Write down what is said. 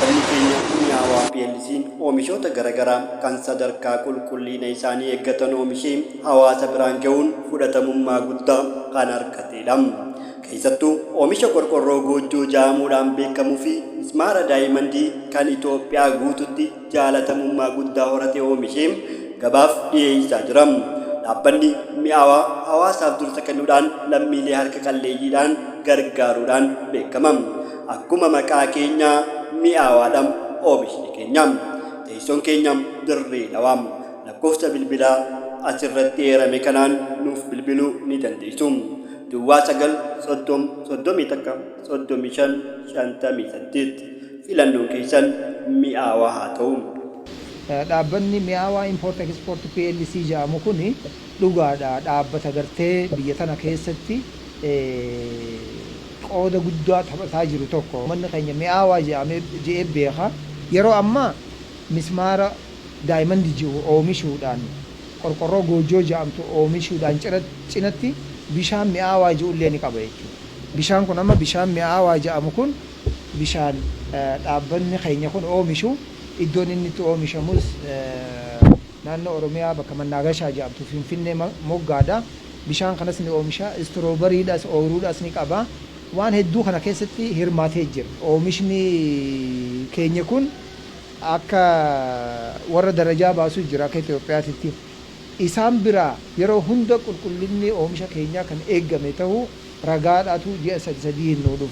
dhaabbanni keenya mi'aawaa PLC'n oomishoota garaagaraa kan sadarkaa qulqullina isaanii eeggatan oomishee hawaasa biraan ga'uun fudhatamummaa guddaa kan argatedha. Keessattuu oomisha qorqorroo goojjoo jedhamuudhaan beekamuu fi mismaara daayimandii kan Itoophiyaa guututti jaalatamummaa guddaa horate oomishee gabaaf dhiyeessaa jira. Dhaabbanni mi'aawaa hawaasaaf dursa kennuudhaan lammiilee harka qalleeyyiidhaan gargaaruudhaan beekama. Akkuma maqaa keenyaa mi'aawaadhaan oomishni keenya. Teessoon keenya Dirree Dhawaa. Lakkoofsa bilbilaa asirratti eerame kanaan nuuf bilbiluu ni dandeessu. Duwwaa 931 filannoon keessan mi'aawaa haa ta'u. Dhaabbanni mi'aawaa import export PLC jedhamu kun dhugaadha. Dhaabbata gartee biyya tana keessatti qooda guddaa taphataa jiru tokko. Manni keenya mi'aawaa jedhamee beeka. Yeroo ammaa mismaara daayimandii jiru oomishuudhaan qorqorroo goojjoo jedhamtu oomishuudhaan cinatti bishaan mi'aawaa jedhullee ni qaba jechuudha. Bishaan kun amma bishaan mi'aawaa jedhamu kun bishaan dhaabbanni keenya kun oomishu iddoon inni itti oomishamus naannoo Oromiyaa bakka Mannaagashaa jedhamtu Finfinnee moggaadha. Bishaan kanas ni oomisha. Istiroobeeriidhaas ooyiruudhaas ni qaba. Waan hedduu kana keessatti hirmaatee jira. Oomishni keenya kun akka warra darajaa baasuu jira akka Itoophiyaatti. Isaan biraa yeroo hunda qulqullinni oomisha keenyaa kan eeggame ta'uu ragaadhaatu ji'a sadii hin dhufu.